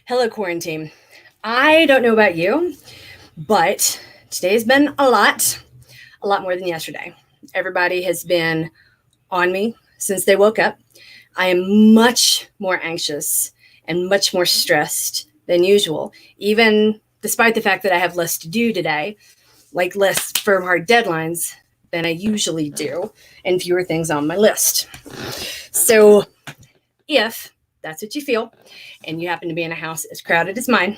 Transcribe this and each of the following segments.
Hello, quarantine. I don't know about you, but today's been a lot more than yesterday. Everybody has been on me since they woke up. I am much more anxious and much more stressed than usual, even despite the fact that I have less to do today, like less firm, hard deadlines than I usually do, and fewer things on my list. So, if that's what you feel, and you happen to be in a house as crowded as mine,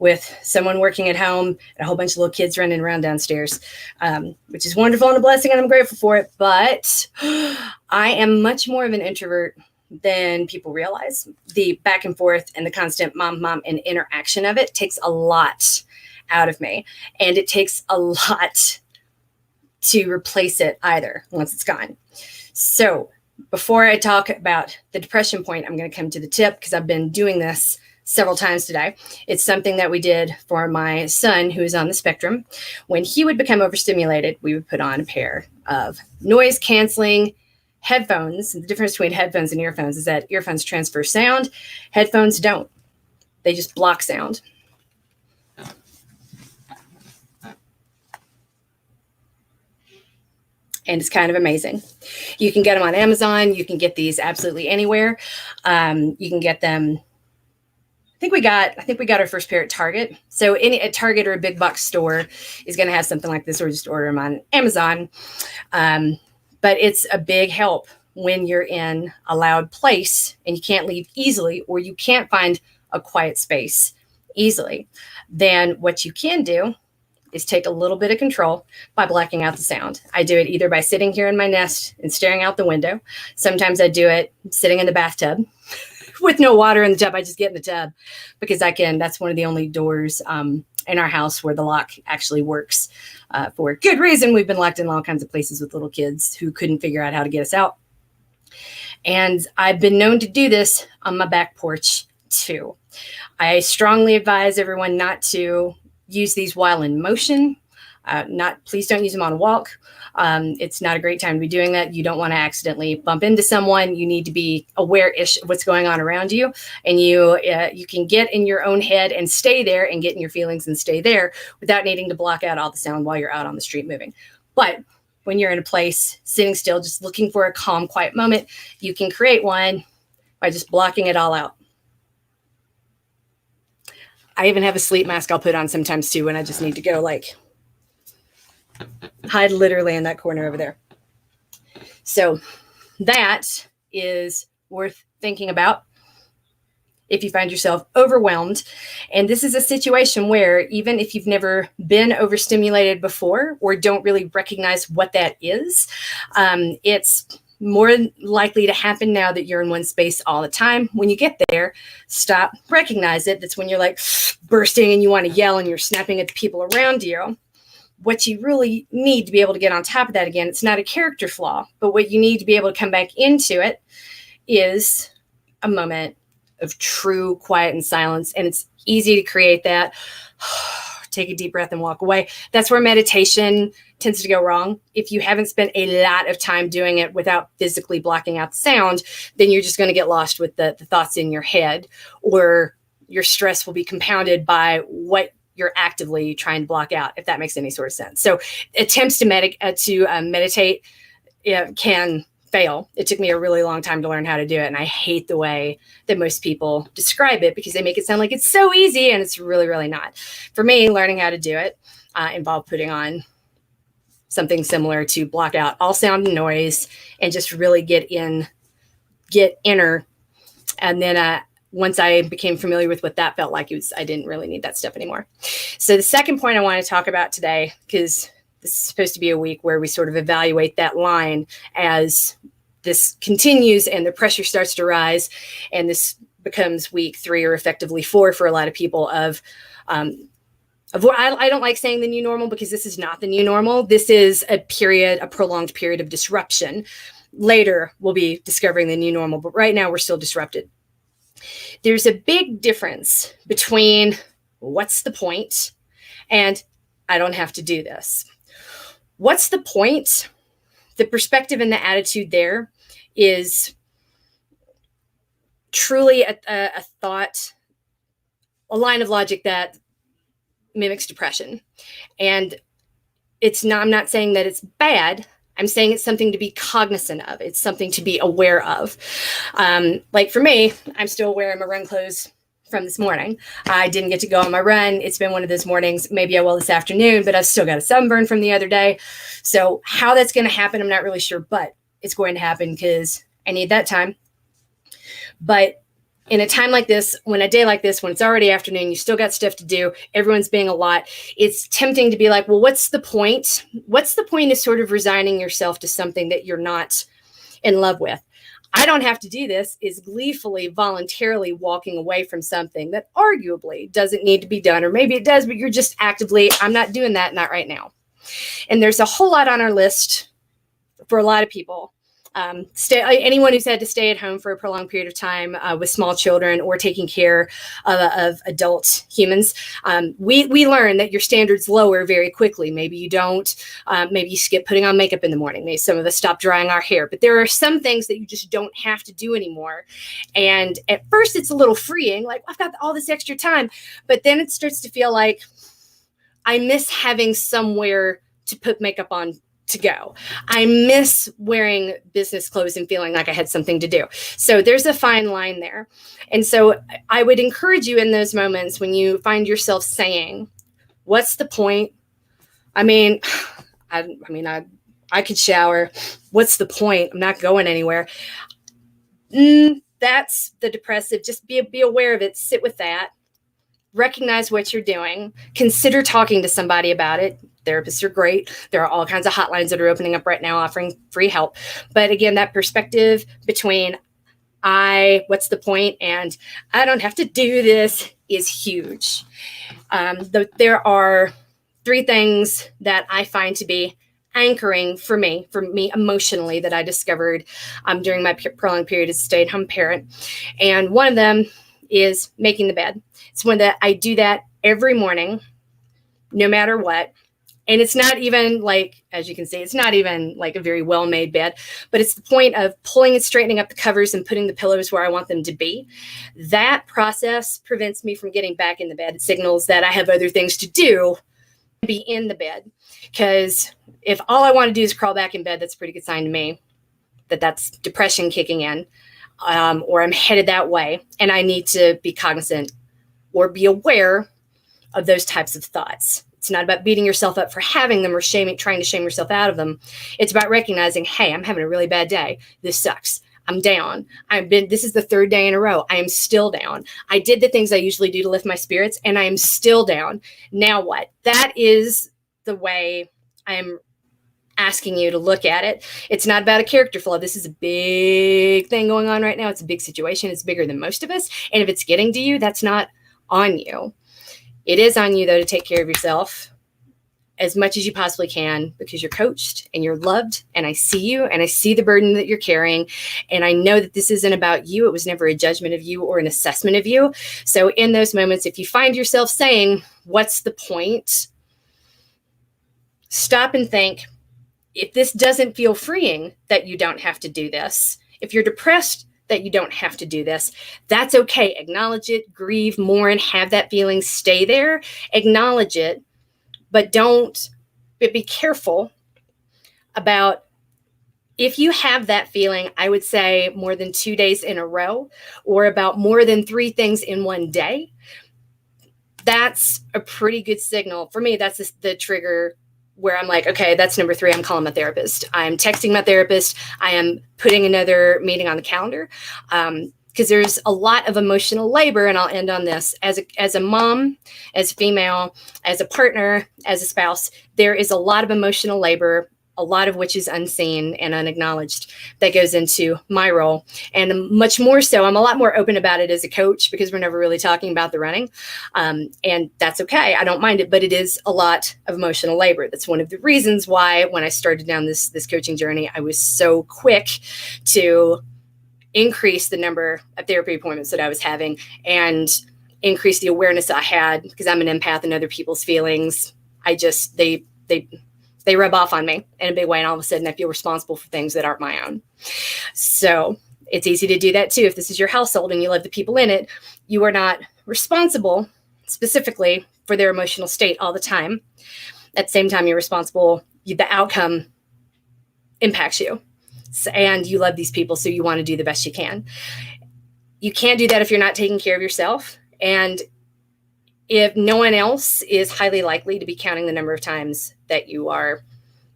with someone working at home and a whole bunch of little kids running around downstairs, which is wonderful and a blessing, and I'm grateful for it. But I am much more of an introvert than people realize. The back and forth and the constant mom, and interaction of it takes a lot out of me. And it takes a lot to replace it either once it's gone. So before I talk about the depression point, I'm going to come to the tip because I've been doing this several times today. It's something that we did for my son who is on the spectrum. When he would become overstimulated, we would put on a pair of noise canceling headphones. And the difference between headphones and earphones is that earphones transfer sound, headphones don't. They just block sound. And it's kind of amazing. You can get them on Amazon. You can get these absolutely anywhere. You can get them. I think we got our first pair at Target. So at Target or a big box store is going to have something like this, or just order them on Amazon. But it's a big help when you're in a loud place and you can't leave easily, or you can't find a quiet space easily. Then what you can do is take a little bit of control by blacking out the sound. I do it either by sitting here in my nest and staring out the window. Sometimes I do it sitting in the bathtub with no water in the tub. I just get in the tub because that's one of the only doors in our house where the lock actually works for good reason. We've been locked in all kinds of places with little kids who couldn't figure out how to get us out. And I've been known to do this on my back porch too. I strongly advise everyone not to use these while in motion. Please don't use them on a walk. It's not a great time to be doing that. You don't want to accidentally bump into someone. You need to be aware-ish of what's going on around you. And you can get in your own head and stay there and get in your feelings and stay there without needing to block out all the sound while you're out on the street moving. But when you're in a place, sitting still, just looking for a calm, quiet moment, you can create one by just blocking it all out. I even have a sleep mask I'll put on sometimes too when I just need to go hide literally in that corner over there. So that is worth thinking about if you find yourself overwhelmed. And this is a situation where even if you've never been overstimulated before or don't really recognize what that is, it's more likely to happen now that you're in one space all the time. When you get there, stop, recognize it. That's when you're bursting and you want to yell and you're snapping at the people around you. What you really need to be able to get on top of that again, it's not a character flaw, but what you need to be able to come back into it is a moment of true quiet and silence. And it's easy to create that. Take a deep breath and walk away. That's where meditation tends to go wrong. If you haven't spent a lot of time doing it without physically blocking out the sound, then you're just going to get lost with the thoughts in your head, or your stress will be compounded by what you're actively trying to block out, if that makes any sort of sense. So attempts to meditate can fail. It took me a really long time to learn how to do it. And I hate the way that most people describe it because they make it sound like it's so easy, and it's really, really not. For me, learning how to do it involved putting on something similar to block out all sound and noise and just really get inner. And then once I became familiar with what that felt like, I didn't really need that stuff anymore. So the second point I want to talk about today, because this is supposed to be a week where we sort of evaluate that line as this continues and the pressure starts to rise, and this becomes week 3 or effectively 4 for a lot of people of what I don't like saying the new normal, because this is not the new normal. This is a prolonged period of disruption. Later, we'll be discovering the new normal, but right now we're still disrupted. There's a big difference between what's the point and I don't have to do this. What's the point? The perspective and the attitude there is truly a thought a line of logic that mimics depression. And I'm not saying that it's bad. I'm saying it's something to be cognizant of. It's something to be aware of. Like for me, I'm still wearing my run clothes from this morning. I didn't get to go on my run. It's been one of those mornings. Maybe I will this afternoon, but I've still got a sunburn from the other day. So how that's going to happen, I'm not really sure, but it's going to happen because I need that time. But in a time like this, when a day like this, when it's already afternoon, you still got stuff to do, everyone's being a lot, it's tempting to be like, well, what's the point? What's the point of sort of resigning yourself to something that you're not in love with? I don't have to do this is gleefully, voluntarily walking away from something that arguably doesn't need to be done, or maybe it does, but you're just actively, I'm not doing that, not right now. And there's a whole lot on our list for a lot of people. Anyone who's had to stay at home for a prolonged period of time with small children or taking care of adult humans, we learn that your standards lower very quickly. Maybe you don't. Maybe you skip putting on makeup in the morning. Maybe some of us stop drying our hair. But there are some things that you just don't have to do anymore. And at first, it's a little freeing. Like, I've got all this extra time. But then it starts to feel like I miss having somewhere to put makeup on to go. I miss wearing business clothes and feeling like I had something to do. So there's a fine line there. And so I would encourage you in those moments when you find yourself saying, what's the point? I mean, I could shower. What's the point? I'm not going anywhere. That's the depressive. Just be aware of it. Sit with that. Recognize what you're doing. Consider talking to somebody about it. Therapists are great. There are all kinds of hotlines that are opening up right now offering free help. But again, that perspective between what's the point, and I don't have to do this is huge. There are 3 things that I find to be anchoring for me emotionally that I discovered during my prolonged period as a stay-at-home parent. And one of them is making the bed. It's one that I do that every morning, no matter what. And it's not even like, as you can see, it's not even like a very well-made bed, but it's the point of pulling and straightening up the covers and putting the pillows where I want them to be. That process prevents me from getting back in the bed. It signals that I have other things to do to be in the bed. Because if all I want to do is crawl back in bed, that's a pretty good sign to me that that's depression kicking in, or I'm headed that way. And I need to be cognizant or be aware of those types of thoughts. It's not about beating yourself up for having them or trying to shame yourself out of them. It's about recognizing, hey, I'm having a really bad day. This sucks. I'm down. This is the 3rd day in a row. I am still down. I did the things I usually do to lift my spirits, and I am still down. Now what? That is the way I'm asking you to look at it. It's not about a character flaw. This is a big thing going on right now. It's a big situation. It's bigger than most of us. And if it's getting to you, that's not on you. It is on you, though, to take care of yourself as much as you possibly can, because you're coached and you're loved, and I see you and I see the burden that you're carrying. And I know that this isn't about you. It was never a judgment of you or an assessment of you. So in those moments, if you find yourself saying, what's the point? Stop and think, if this doesn't feel freeing, that you don't have to do this. If you're depressed, that you don't have to do this. That's okay. Acknowledge it, grieve, mourn, have that feeling, stay there, acknowledge it, but be careful about, if you have that feeling, I would say more than 2 days in a row, or about more than 3 things in one day, that's a pretty good signal. For me, that's the trigger where I'm like, okay, that's number 3. I'm calling my therapist. I'm texting my therapist. I am putting another meeting on the calendar, because there's a lot of emotional labor. And I'll end on this. As a mom, as a female, as a partner, as a spouse, there is a lot of emotional labor, a lot of which is unseen and unacknowledged, that goes into my role. And much more so, I'm a lot more open about it as a coach, because we're never really talking about the running. And that's okay. I don't mind it, but it is a lot of emotional labor. That's one of the reasons why when I started down this coaching journey, I was so quick to increase the number of therapy appointments that I was having and increase the awareness I had, because I'm an empath and other people's feelings, they rub off on me in a big way. And all of a sudden I feel responsible for things that aren't my own. So it's easy to do that too. If this is your household and you love the people in it, you are not responsible specifically for their emotional state all the time. At the same time, you're responsible. The outcome impacts you. And you love these people, so you want to do the best you can. You can't do that if you're not taking care of yourself. And if no one else is highly likely to be counting the number of times that you are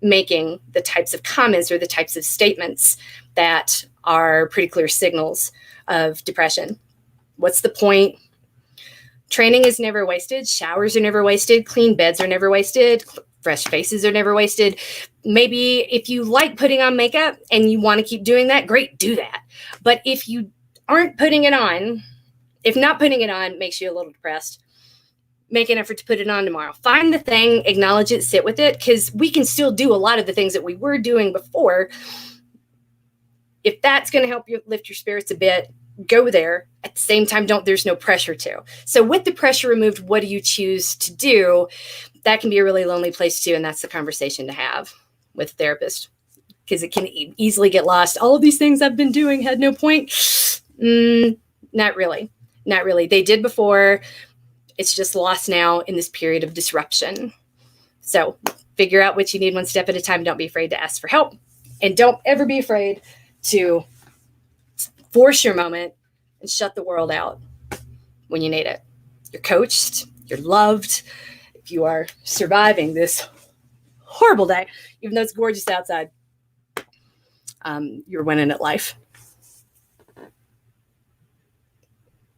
making the types of comments or the types of statements that are pretty clear signals of depression. What's the point? Training is never wasted. Showers are never wasted. Clean beds are never wasted. Fresh faces are never wasted. Maybe if you like putting on makeup and you want to keep doing that, great, do that. But if you aren't putting it on, if not putting it on makes you a little depressed, make an effort to put it on tomorrow. Find the thing, acknowledge it, sit with it, because we can still do a lot of the things that we were doing before. If that's going to help you lift your spirits a bit, go there. At the same time, there's no pressure to. So with the pressure removed, what do you choose to do? That can be a really lonely place too. And that's the conversation to have with a therapist, because it can easily get lost. All of these things I've been doing had no point. Not really. Not really. They did before. It's just lost now in this period of disruption. So figure out what you need one step at a time. Don't be afraid to ask for help. And don't ever be afraid to force your moment and shut the world out when you need it. You're coached. You're loved. If you are surviving this horrible day, even though it's gorgeous outside, you're winning at life.